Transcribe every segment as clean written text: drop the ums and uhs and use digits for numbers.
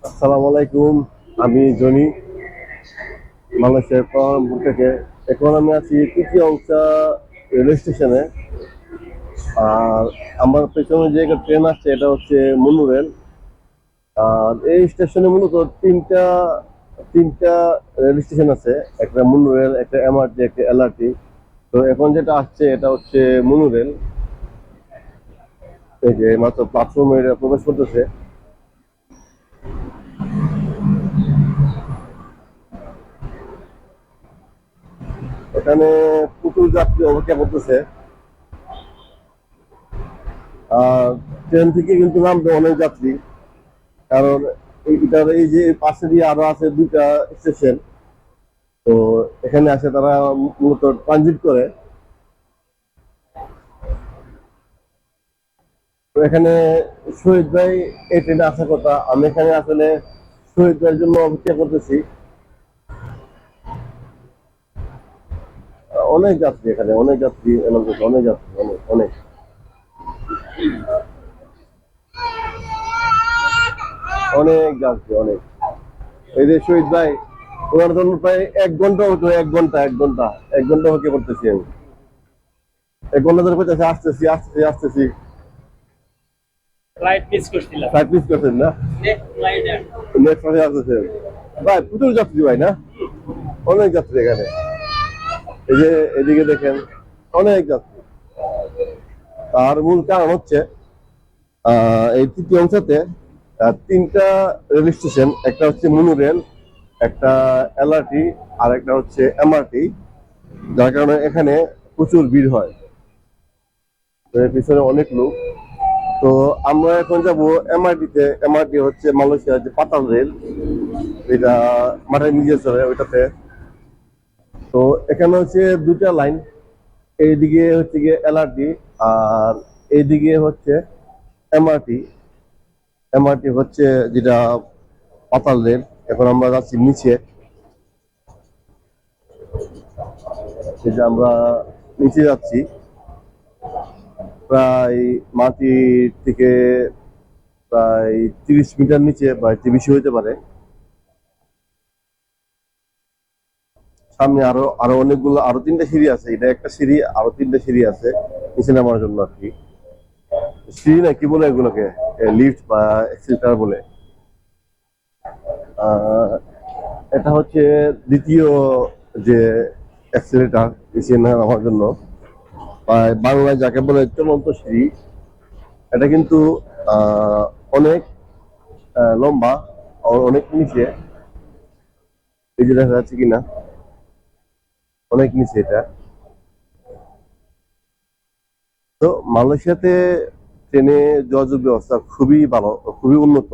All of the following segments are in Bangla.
আসসালামু আলাইকুম। আমি জনি, মালয়েশিয়ার কুয়ালালামপুর থেকে। এখন আমি আছি তৃতীয় অংশা রেল স্টেশনে। আর আমার পেছনে যে একটা ট্রেন আসছে এটা হচ্ছে মুন্নু রেল। আর এই স্টেশনে মূলত তিনটা তিনটা রেল স্টেশন আছে, একটা মুন্নু রেল, একটা এমআরটি, একটা এলআরটি। তো এখন যেটা আসছে এটা হচ্ছে মুন্নু রেল। এই যে মাত্র প্ল্যাটফর্মে প্রবেশ করতেছে। এখানে প্রচুর যাত্রী অপেক্ষা করতেছে। আর ট্রেন থেকে কিন্তু নামবে অনেক যাত্রী, কারণ এটার এই যে পাশে দিয়ে আরো আছে দুইটা স্টেশন। তো এখানে আসে তারা মূলত ট্রানজিট করে। তো এখানে শহীদ ভাই এই ট্রেনে আসার কথা, আমি এখানে আসলে শহীদ ভাইয়ের জন্য অপেক্ষা করতেছি। অনেক যাত্রী, এখানে অনেক যাত্রী এলাম, অনেক যাত্রী, অনেক অনেক অনেক যাত্রী, অনেক। এই যে শহীদ ভাই, ওনার জন্য প্রায় 1 ঘন্টা হতো, 1 ঘন্টা 1 ঘন্টা 1 ঘন্টা অপেক্ষা করতেছি আমি। 1 ঘন্টা ধরে করতেছি, আসতেছি আসতেছি আসতেছি। ফ্লাইট মিস করছিলাম। ফ্লাইট মিস করছেন না? নেক্সট ফ্লাইট নেক্সট মাসে আসতেছেন? ভাই প্রচুর যাত্রী ভাই, না? অনেক যাত্রী এখানে। এই যে এদিকে দেখেন, অনেক যাত্রী। তার মূল কারণ হচ্ছে এই তৃতীয় অংশতে তিনটা রেল স্টেশন, একটা হচ্ছে মুনু রেল, একটা এলআরটি, আর একটা হচ্ছে এমআরটি। যার কারণে এখানে প্রচুর ভিড় হয়। তো এর পিছনে অনেক লোক। তো আমরা এখন যাব এমআরটিতে। এমআরটি হচ্ছে মালয়েশিয়ার যে পাতাল রেল, এটা মাথায় নিজে চলে ওইটাতে। তো এখানে হচ্ছে দুটা লাইন, এইদিকে হচ্ছে গিয়ে এলআরটি, আর এইদিকে হচ্ছে এমআরটি। এমআরটি হচ্ছে যেটা পাতাল রেল। এখন আমরা যাচ্ছি নিচে, এই যে আমরা নিচে যাচ্ছি প্রায় মাটির থেকে প্রায় 30 মিটার নিচে বা একটু বেশি হইতে পারে। সামনে আরো আরো অনেকগুলো, আরো 3টা সিঁড়ি আছে, এটা একটা সিঁড়ি, আরো 3টা সিঁড়ি আছে নিচে নামার জন্য আর কি। সিঁড়ি না, কি বলে এগুলোকে, লিফট বা এক্সেলেটর বলে। আহ, এটা হচ্ছে দ্বিতীয় যে অ্যাক্সিলেটার নিচে নামার জন্য, বা বাংলায় যাকে বলে চলন্ত সিঁড়ি। এটা কিন্তু অনেক লম্বা, অনেক নিচে। এই যে দেখা যাচ্ছে কিনা, অনেক নিচে এটা। তো মালয়েশিয়াতে ট্রেনে যোগাযোগ ব্যবস্থা খুবই ভালো, খুবই উন্নত।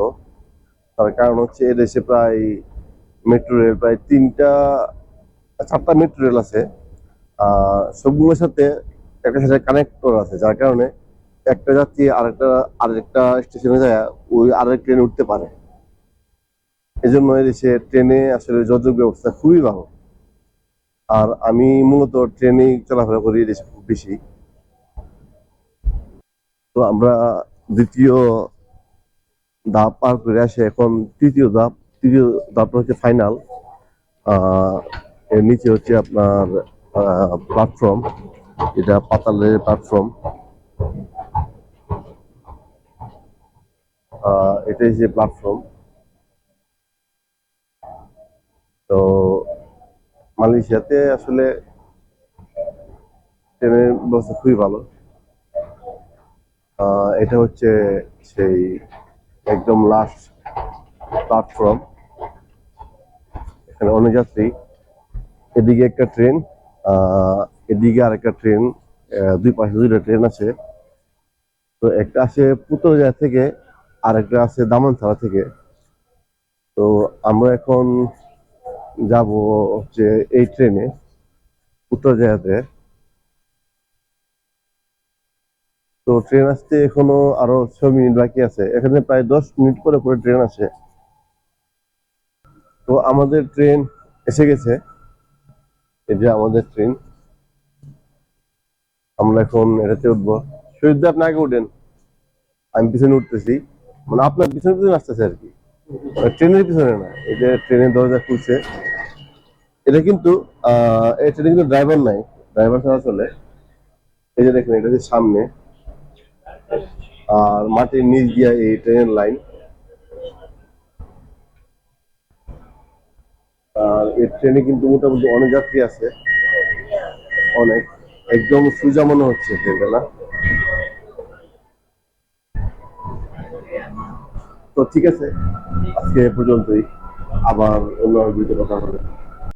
তার কারণ হচ্ছে এদেশে প্রায় মেট্রো রেল, প্রায় 4টা মেট্রো রেল আছে। সবগুলোর সাথে একটা সাথে কানেক্টর আছে, যার কারণে একটা যাত্রী আরেকটা আরেকটা স্টেশনে যায় ওই আরেক ট্রেনে উঠতে পারে। এই জন্য এদেশে ট্রেনে আসলে যোগাযোগ ব্যবস্থা খুবই ভালো। আর আমি মূলত ট্রেনেই চলাফেরা করি এদেশে খুব বেশি। তো আমরা দ্বিতীয় ধাপ পার করে আসে, এখন তৃতীয় ধাপ। তৃতীয় ধাপটা হচ্ছে ফাইনাল। এর নিচে হচ্ছে আপনার প্ল্যাটফর্ম, এটা পাতালের প্ল্যাটফর্ম। এটাই যে প্ল্যাটফর্ম। তো মালয়েশিয়াতে আসলে ট্রেনের ব্যবস্থা খুবই ভালো। এটা হচ্ছে সেই একদম লাস্ট প্ল্যাটফর্ম। এখানে অনেক যাত্রী। এদিকে একটা ট্রেন, এদিকে আরেকটা ট্রেন, দুই পাশে দুইটা ট্রেন আছে। তো একটা আছে পুতলিয়া থেকে, আরেকটা আছে দামানছড়া থেকে। তো আমরা এখন যাব হচ্ছে এই ট্রেনে পুতলিয়াতে। তো ট্রেন আসতে এখনো আরো 6 মিনিট বাকি আছে, এখানে প্রায় 10 মিনিট পরে পরে ট্রেন আসে। তো আমাদের ট্রেন এসে গেছে। এই যে আমাদের ট্রেন, আমরা এখন এটাতে উঠবো। শহীদ আপনি আগে উঠেন, আমি পিছনে উঠতেছি, মানে আপনার পিছনে পিছনে আসতেছে আর কি। ট্রেনের পিছনে না, এই যে ট্রেনের দরজা খুলছে, এটা কিন্তু এই ট্রেনে কিন্তু ড্রাইভার নাই, ড্রাইভার ছাড়া চলে। এই যে দেখেন, এটা যে সামনে, আর মাটির নিচ দিয়া এই ট্রেনের লাইন। আর এই ট্রেনে কিন্তু মোটামুটি অনেক যাত্রী আছে, অনেক, একদম সোজা মনে হচ্ছে ট্রেনটা, না? তো ঠিক আছে, আজকে এ পর্যন্তই, আবার অন্য ভিডিও কথা হবে।